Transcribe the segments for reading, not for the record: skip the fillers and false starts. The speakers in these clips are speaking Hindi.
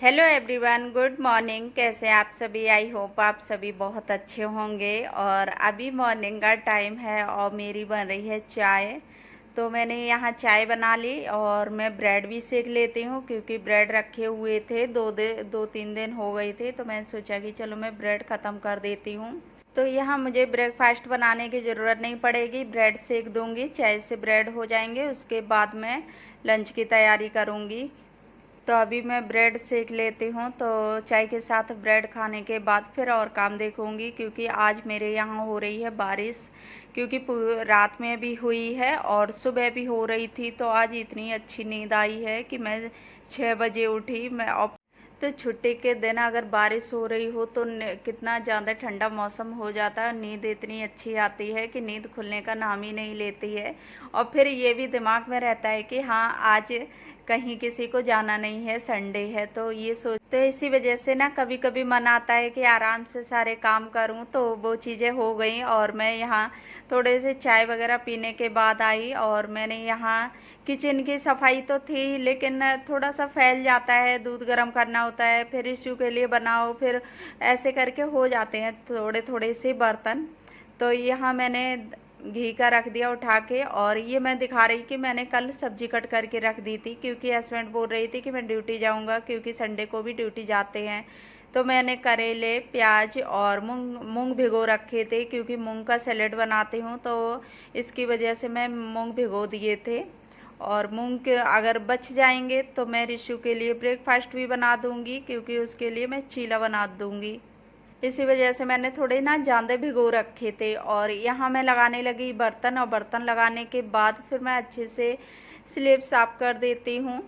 Hello everyone, good morning. कैसे आप सभी? आई होप आप सभी बहुत अच्छे होंगे। और अभी मॉर्निंग का टाइम है और मेरी बन रही है चाय। तो मैंने यहाँ चाय बना ली और मैं ब्रेड भी सेक लेती हूँ क्योंकि ब्रेड रखे हुए थे, 2-3 दिन हो गए थे। तो मैंने सोचा कि चलो मैं ब्रेड ख़त्म कर देती हूँ। तो यहाँ मुझे ब्रेकफास्ट बनाने की ज़रूरत नहीं पड़ेगी, ब्रेड सेक दूँगी, चाय से ब्रेड हो जाएंगे। उसके बाद मैं लंच की तैयारी करूँगी। तो अभी मैं ब्रेड सेक लेती हूँ। तो चाय के साथ ब्रेड खाने के बाद फिर और काम देखूँगी क्योंकि आज मेरे यहाँ हो रही है बारिश। क्योंकि रात में भी हुई है और सुबह भी हो रही थी। तो आज इतनी अच्छी नींद आई है कि मैं 6 बजे उठी। मैं तो छुट्टी के दिन अगर बारिश हो रही हो तो कितना ज़्यादा ठंडा मौसम हो जाता है, नींद इतनी अच्छी आती है कि नींद खुलने का नाम ही नहीं लेती है। और फिर ये भी दिमाग में रहता है कि हाँ, आज कहीं किसी को जाना नहीं है, संडे है। तो ये सोच, तो इसी वजह से ना कभी कभी मन आता है कि आराम से सारे काम करूं। तो वो चीज़ें हो गई और मैं यहाँ थोड़े से चाय वगैरह पीने के बाद आई और मैंने यहाँ किचन की सफाई तो थी लेकिन थोड़ा सा फैल जाता है, दूध गर्म करना होता है, फिर इशू के लिए बनाओ, फिर ऐसे करके हो जाते हैं थोड़े थोड़े से बर्तन। तो यहाँ मैंने घी का रख दिया उठा के। और ये मैं दिखा रही कि मैंने कल सब्जी कट करके रख दी थी क्योंकि हस्बैंड बोल रही थी कि मैं ड्यूटी जाऊंगा क्योंकि संडे को भी ड्यूटी जाते हैं। तो मैंने करेले, प्याज और मूंग मूंग भिगो रखे थे क्योंकि मूंग का सैलेड बनाती हूँ। तो इसकी वजह से मैं मूंग भिगो दिए थे। और मूंग के अगर बच जाएंगे तो मैं रिशु के लिए ब्रेकफास्ट भी बना दूंगी क्योंकि उसके लिए मैं चीला बना दूंगी। इसी वजह से मैंने थोड़े ना ज़्यादा भिगो रखे थे। और यहाँ मैं लगाने लगी बर्तन, और बर्तन लगाने के बाद फिर मैं अच्छे से स्लेब साफ कर देती हूँ।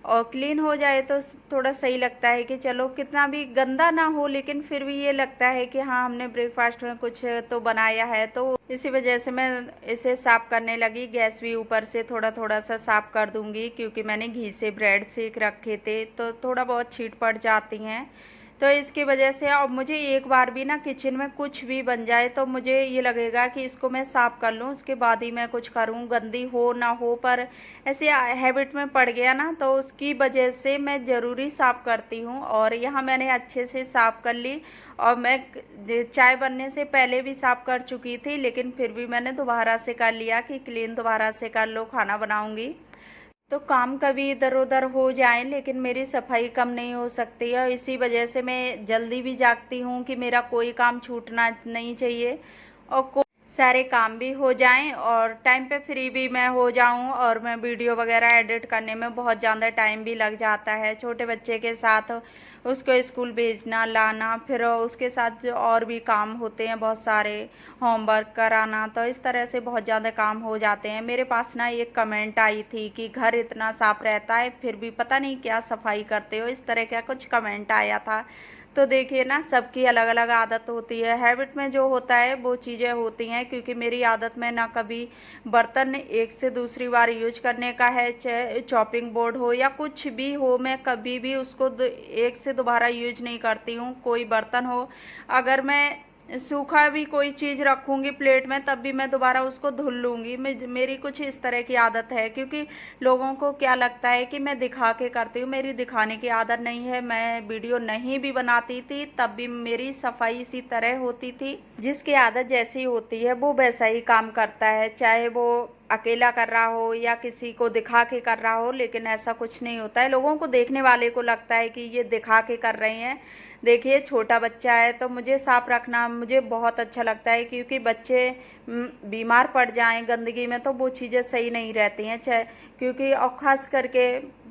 और क्लीन हो जाए तो थोड़ा सही लगता है कि चलो कितना भी गंदा ना हो लेकिन फिर भी ये लगता है कि हाँ, हमने ब्रेकफास्ट में कुछ तो बनाया है। तो इसी वजह से मैं इसे साफ करने लगी। गैस भी ऊपर से थोड़ा थोड़ा सा साफ कर दूंगी क्योंकि मैंने घी से ब्रेड सेक रखे थे तो थोड़ा बहुत छीट पड़ जाती हैं। तो इसकी वजह से अब मुझे एक बार भी ना किचन में कुछ भी बन जाए तो मुझे ये लगेगा कि इसको मैं साफ़ कर लूँ, उसके बाद ही मैं कुछ करूँ, गंदी हो ना हो। पर ऐसे हैबिट में पड़ गया ना तो उसकी वजह से मैं ज़रूरी साफ़ करती हूँ। और यहाँ मैंने अच्छे से साफ़ कर ली। और मैं चाय बनने से पहले भी साफ़ कर चुकी थी लेकिन फिर भी मैंने दोबारा से कर लिया कि क्लीन दोबारा से कर लो, खाना बनाऊँगी। तो काम कभी इधर उधर हो जाए लेकिन मेरी सफाई कम नहीं हो सकती है। इसी वजह से मैं जल्दी भी जागती हूँ कि मेरा कोई काम छूटना नहीं चाहिए और सारे काम भी हो जाएं और टाइम पे फ्री भी मैं हो जाऊं। और मैं वीडियो वगैरह एडिट करने में बहुत ज़्यादा टाइम भी लग जाता है, छोटे बच्चे के साथ उसको स्कूल भेजना लाना, फिर उसके साथ जो और भी काम होते हैं बहुत सारे, होमवर्क कराना। तो इस तरह से बहुत ज़्यादा काम हो जाते हैं। मेरे पास ना एक कमेंट आई थी कि घर इतना साफ रहता है फिर भी पता नहीं क्या सफाई करते हो, इस तरह का कुछ कमेंट आया था। तो देखिए ना, सबकी अलग अलग आदत होती है, हैबिट में जो होता है वो चीज़ें होती हैं। क्योंकि मेरी आदत में ना कभी बर्तन एक से दूसरी बार यूज करने का है, चाहे चॉपिंग बोर्ड हो या कुछ भी हो, मैं कभी भी उसको एक से दोबारा यूज नहीं करती हूँ। कोई बर्तन हो, अगर मैं सूखा भी कोई चीज़ रखूँगी प्लेट में तब भी मैं दोबारा उसको धुल लूँगी। मेरी कुछ इस तरह की आदत है क्योंकि लोगों को क्या लगता है कि मैं दिखा के करती हूँ, मेरी दिखाने की आदत नहीं है। मैं वीडियो नहीं भी बनाती थी तब भी मेरी सफाई इसी तरह होती थी। जिसकी आदत जैसी होती है वो वैसा ही काम करता है, चाहे वो अकेला कर रहा हो या किसी को दिखा के कर रहा हो। लेकिन ऐसा कुछ नहीं होता है, लोगों को, देखने वाले को लगता है कि ये दिखा के कर रहे हैं। देखिए, छोटा बच्चा है तो मुझे साफ रखना मुझे बहुत अच्छा लगता है क्योंकि बच्चे बीमार पड़ जाएं गंदगी में तो वो चीज़ें सही नहीं रहती हैं। चाहे क्योंकि और ख़ास करके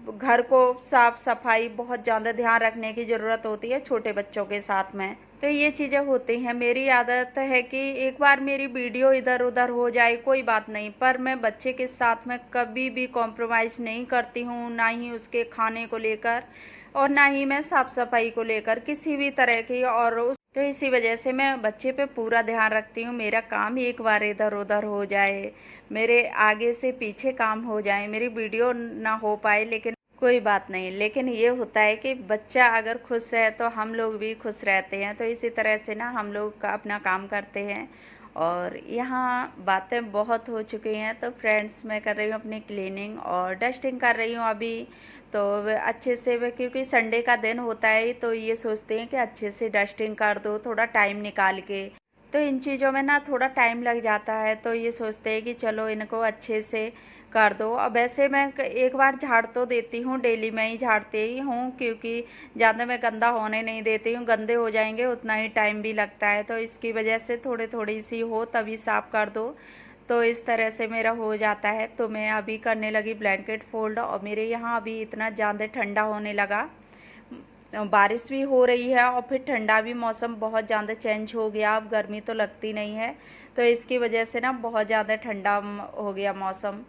घर को साफ सफाई बहुत ज़्यादा ध्यान रखने की ज़रूरत होती है छोटे बच्चों के साथ में। तो ये चीज़ें होती हैं। मेरी आदत है कि एक बार मेरी वीडियो इधर उधर हो जाए कोई बात नहीं, पर मैं बच्चे के साथ में कभी भी कॉम्प्रोमाइज़ नहीं करती हूँ, ना ही उसके खाने को लेकर और ना ही मैं साफ़ सफाई को लेकर किसी भी तरह की। और उस तो इसी वजह से मैं बच्चे पे पूरा ध्यान रखती हूँ। मेरा काम एक बार इधर उधर हो जाए, मेरे आगे से पीछे काम हो जाए, मेरी वीडियो ना हो पाए, लेकिन कोई बात नहीं। लेकिन ये होता है कि बच्चा अगर खुश है तो हम लोग भी खुश रहते हैं। तो इसी तरह से ना हम लोग अपना काम करते हैं और यहाँ बातें बहुत हो चुकी हैं, तो फ्रेंड्स मैं कर रही हूँ अपनी क्लीनिंग और डस्टिंग कर रही हूँ अभी। तो अच्छे से वे, क्योंकि संडे का दिन होता है, तो ये सोचते हैं कि अच्छे से डस्टिंग कर दो थोड़ा टाइम निकाल के। तो इन चीज़ों में ना थोड़ा टाइम लग जाता है, तो ये सोचते हैं कि चलो इनको अच्छे से कर दो। अब वैसे मैं एक बार झाड़ तो देती हूँ, डेली मैं ही झाड़ती ही हूँ, क्योंकि ज़्यादा मैं गंदा होने नहीं देती हूँ, गंदे हो जाएंगे उतना ही टाइम भी लगता है, तो इसकी वजह से थोड़ी थोड़ी सी हो तभी साफ़ कर दो। तो इस तरह से मेरा हो जाता है। तो मैं अभी करने लगी ब्लैंकेट फोल्ड, और मेरे यहाँ अभी इतना ज़्यादा ठंडा होने लगा, बारिश भी हो रही है और फिर ठंडा भी, मौसम बहुत ज़्यादा चेंज हो गया, अब गर्मी तो लगती नहीं है, तो इसकी वजह से ना बहुत ज़्यादा ठंडा हो गया मौसम।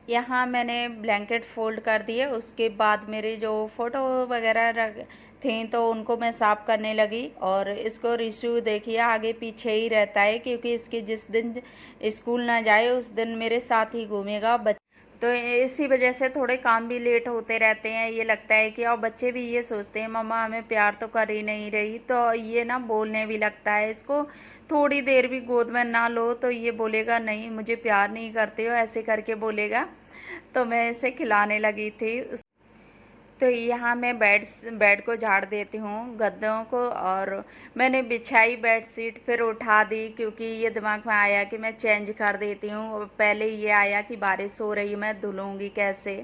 यहाँ मैंने ब्लैंकेट फ़ोल्ड कर दिए, उसके बाद मेरी जो फ़ोटो वगैरह रख थी तो उनको मैं साफ़ करने लगी। और इसको रिशु देखिए आगे पीछे ही रहता है, क्योंकि इसके जिस दिन स्कूल ना जाए उस दिन मेरे साथ ही घूमेगा। तो इसी वजह से थोड़े काम भी लेट होते रहते हैं, ये लगता है कि, और बच्चे भी ये सोचते हैं मम्मा हमें प्यार तो कर ही नहीं रही, तो ये ना बोलने भी लगता है। इसको थोड़ी देर भी गोद में ना लो तो ये बोलेगा नहीं मुझे प्यार नहीं करते हो, ऐसे करके बोलेगा। तो मैं इसे खिलाने लगी थी। तो यहाँ मैं बेड को झाड़ देती हूँ, गद्दों को, और मैंने बिछाई बेडशीट फिर उठा दी, क्योंकि ये दिमाग में आया कि मैं चेंज कर देती हूँ। पहले ये आया कि बारिश हो रही मैं धुलूँगी कैसे,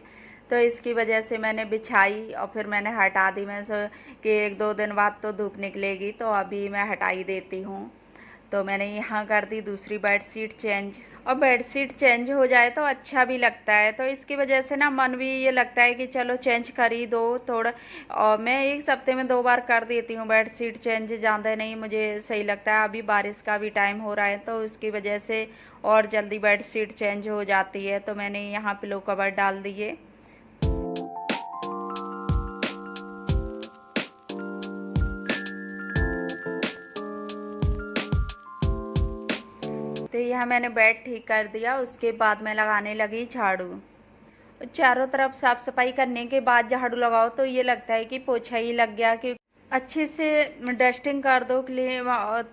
तो इसकी वजह से मैंने बिछाई और फिर मैंने हटा दी। मैं कि एक दो दिन बाद तो धूप निकलेगी, तो अभी मैं हटा ही देती हूँ। तो मैंने यहाँ कर दी दूसरी बेडशीट चेंज। और बेडशीट चेंज हो जाए तो अच्छा भी लगता है, तो इसकी वजह से ना मन भी ये लगता है कि चलो चेंज कर ही दो थोड़ा। और मैं एक हफ्ते में 2 बार कर देती हूँ बेडशीट चेंज, ज़्यादा नहीं मुझे सही लगता है। अभी बारिश का भी टाइम हो रहा है, तो उसकी वजह से और जल्दी बेडशीट चेंज हो जाती है। तो मैंने यहाँ पिलो कवर डाल दिए। तो यह मैंने बेड ठीक कर दिया, उसके बाद मैं लगाने लगी झाड़ू। चारों तरफ साफ सफाई करने के बाद झाड़ू लगाओ तो ये लगता है कि पोछा ही लग गया, कि अच्छे से डस्टिंग कर दो क्लीन।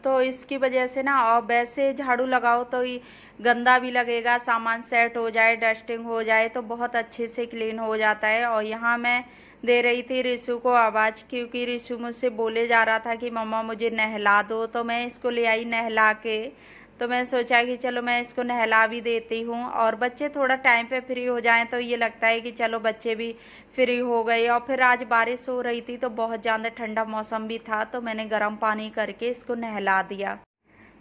तो इसकी वजह से ना, और वैसे झाड़ू लगाओ तो ये गंदा भी लगेगा, सामान सेट हो जाए डस्टिंग हो जाए तो बहुत अच्छे से क्लीन हो जाता है। और यहाँ मैं दे रही थी रिशु को आवाज़, क्योंकि रिशु मुझसे बोले जा रहा था कि मम्मा मुझे नहला दो, तो मैं इसको ले आई नहला के। तो मैं सोचा कि चलो मैं इसको नहला भी देती हूँ, और बच्चे थोड़ा टाइम पे फ्री हो जाएं तो ये लगता है कि चलो बच्चे भी फ्री हो गए। और फिर आज बारिश हो रही थी तो बहुत ज़्यादा ठंडा मौसम भी था, तो मैंने गर्म पानी करके इसको नहला दिया।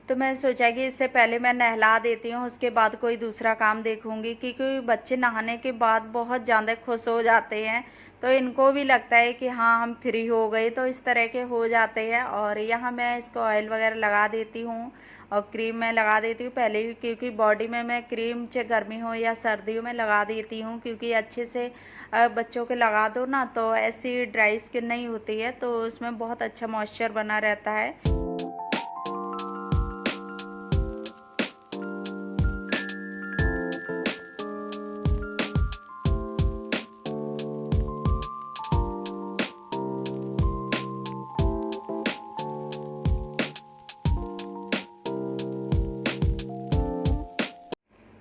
तो मैं सोचा कि इससे पहले मैं नहला देती हूँ, उसके बाद कोई दूसरा काम देखूँगी, क्योंकि बच्चे नहाने के बाद बहुत ज़्यादा खुश हो जाते हैं, तो इनको भी लगता है कि हाँ हम फ्री हो गए, तो इस तरह के हो जाते हैं। और यहाँ मैं इसको ऑयल वगैरह लगा देती हूँ, और क्रीम मैं लगा देती हूँ पहले ही, क्योंकि बॉडी में मैं क्रीम चाहे गर्मी हो या सर्दियों में लगा देती हूँ, क्योंकि अच्छे से बच्चों के लगा दो ना तो ऐसी ड्राई स्किन नहीं होती है, तो उसमें बहुत अच्छा मॉइस्चर बना रहता है।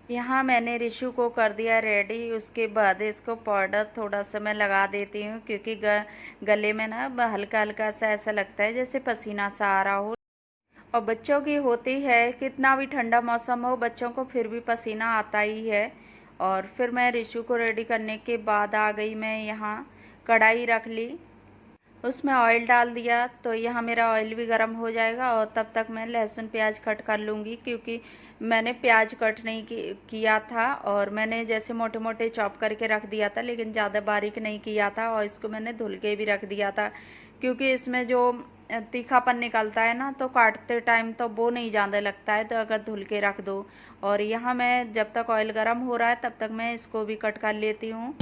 यहाँ मैंने रिशु को कर दिया रेडी, उसके बाद इसको पाउडर थोड़ा सा मैं लगा देती हूँ, क्योंकि गले में ना हल्का हल्का सा ऐसा लगता है जैसे पसीना सा आ रहा हो। और बच्चों की होती है, कितना भी ठंडा मौसम हो बच्चों को फिर भी पसीना आता ही है। और फिर मैं रिशु को रेडी करने के बाद आ गई, मैं यहाँ कढ़ाई रख ली, उसमें ऑयल डाल दिया। तो यहाँ मेरा ऑयल भी गर्म हो जाएगा, और तब तक मैं लहसुन प्याज कट कर लूँगी, क्योंकि मैंने प्याज कट नहीं किया था, और मैंने जैसे मोटे मोटे चॉप करके रख दिया था, लेकिन ज़्यादा बारीक नहीं किया था। और इसको मैंने धुल के भी रख दिया था, क्योंकि इसमें जो तीखापन निकलता है ना, तो काटते टाइम तो वो नहीं ज़्यादा लगता है, तो अगर धुल के रख दो। और यहाँ मैं जब तक ऑयल गर्म हो रहा है तब तक मैं इसको भी कट कर लेती हूँ।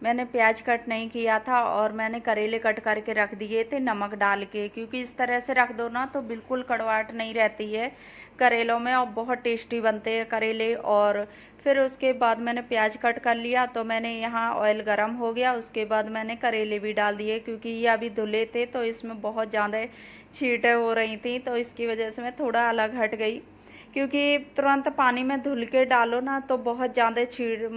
मैंने प्याज कट नहीं किया था और मैंने करेले कट करके रख दिए थे नमक डाल के, क्योंकि इस तरह से रख दो ना तो बिल्कुल कड़वाहट नहीं रहती है करेलों में और बहुत टेस्टी बनते हैं करेले। और फिर उसके बाद मैंने प्याज कट कर लिया, तो मैंने यहाँ ऑयल गरम हो गया, उसके बाद मैंने करेले भी डाल दिए, क्योंकि ये अभी धुले थे तो इसमें बहुत ज़्यादा छींटें हो रही थी, तो इसकी वजह से मैं थोड़ा अलग हट गई, क्योंकि तुरंत पानी में धुल के डालो ना तो बहुत ज़्यादा छीड़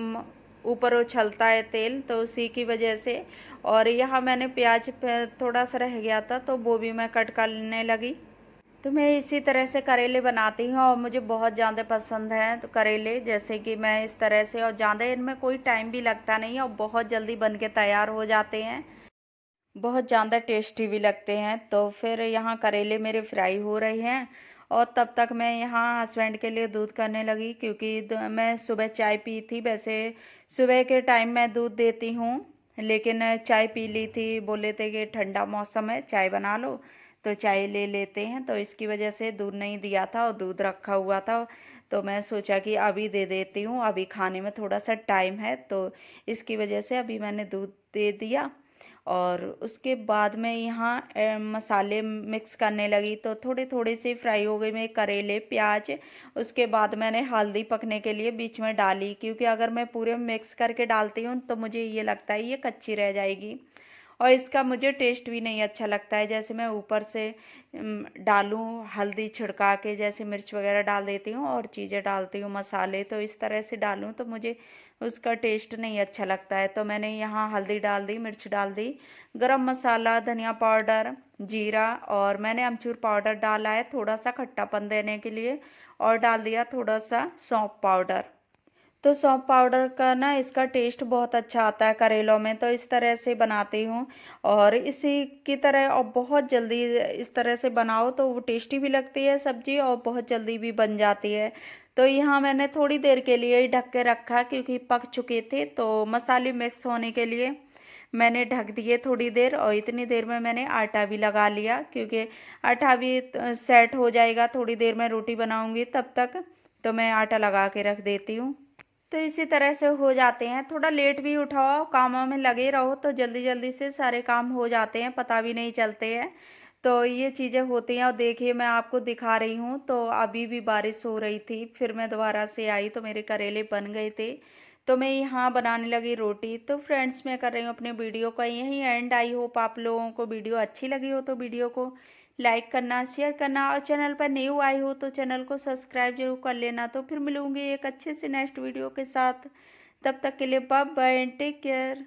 ऊपर उछलता है तेल, तो उसी की वजह से। और यहाँ मैंने प्याज थोड़ा सा रह गया था तो वो भी मैं कट करने लगी। तो मैं इसी तरह से करेले बनाती हूँ और मुझे बहुत ज़्यादा पसंद है तो करेले, जैसे कि मैं इस तरह से, और ज़्यादा इनमें कोई टाइम भी लगता नहीं है और बहुत जल्दी बन के तैयार हो जाते हैं, बहुत ज़्यादा टेस्टी भी लगते हैं। तो फिर यहाँ करेले मेरे फ्राई हो रहे हैं और तब तक मैं यहाँ हस्बैंड के लिए दूध करने लगी, क्योंकि मैं सुबह चाय पी थी। वैसे सुबह के टाइम मैं दूध देती हूँ, लेकिन चाय पी ली थी, बोले थे कि ठंडा मौसम है चाय बना लो तो चाय ले लेते हैं, तो इसकी वजह से दूध नहीं दिया था और दूध रखा हुआ था। तो मैं सोचा कि अभी दे देती हूँ, अभी खाने में थोड़ा सा टाइम है, तो इसकी वजह से अभी मैंने दूध दे दिया। और उसके बाद मैं यहाँ मसाले मिक्स करने लगी, तो थोड़े थोड़े से फ्राई हो गए मेरे करेले प्याज। उसके बाद मैंने हल्दी पकने के लिए बीच में डाली, क्योंकि अगर मैं पूरे मिक्स करके डालती हूँ तो मुझे ये लगता है ये कच्ची रह जाएगी और इसका मुझे टेस्ट भी नहीं अच्छा लगता है। जैसे मैं ऊपर से डालूं हल्दी छिड़का के, जैसे मिर्च वगैरह डाल देती हूँ और चीज़ें डालती हूँ मसाले, तो इस तरह से डालूं तो मुझे उसका टेस्ट नहीं अच्छा लगता है। तो मैंने यहाँ हल्दी डाल दी, मिर्च डाल दी, गरम मसाला, धनिया पाउडर, जीरा, और मैंने अमचूर पाउडर डाला है थोड़ा सा खट्टापन देने के लिए, और डाल दिया थोड़ा सा सौंफ पाउडर। तो सौंफ पाउडर का ना इसका टेस्ट बहुत अच्छा आता है करेलों में, तो इस तरह से बनाती हूँ। और इसी की तरह और बहुत जल्दी इस तरह से बनाओ तो वो टेस्टी भी लगती है सब्जी और बहुत जल्दी भी बन जाती है। तो यहाँ मैंने थोड़ी देर के लिए ढक के रखा, क्योंकि पक चुके थे, तो मसाले मिक्स होने के लिए मैंने ढक दिए थोड़ी देर। और इतनी देर में मैंने आटा भी लगा लिया, क्योंकि आटा भी सेट हो जाएगा, थोड़ी देर में रोटी बनाऊंगी तब तक, तो मैं आटा लगा के रख देती हूँ। तो इसी तरह से हो जाते हैं, थोड़ा लेट भी उठाओ, कामों में लगे रहो तो जल्दी जल्दी से सारे काम हो जाते हैं, पता भी नहीं चलते हैं। तो ये चीज़ें होती हैं। और देखिए मैं आपको दिखा रही हूँ, तो अभी भी बारिश हो रही थी, फिर मैं दोबारा से आई तो मेरे करेले बन गए थे, तो मैं यहाँ बनाने लगी रोटी। तो फ्रेंड्स मैं कर रही हूँ अपने वीडियो का यहीं एंड। आई होप आप लोगों को वीडियो अच्छी लगी हो तो वीडियो को लाइक करना, शेयर करना, और चैनल पर न्यू आई हो तो चैनल को सब्सक्राइब जरूर कर लेना। तो फिर मिलूंगी एक अच्छे से नेक्स्ट वीडियो के साथ, तब तक के लिए बाय बाय, टेक केयर।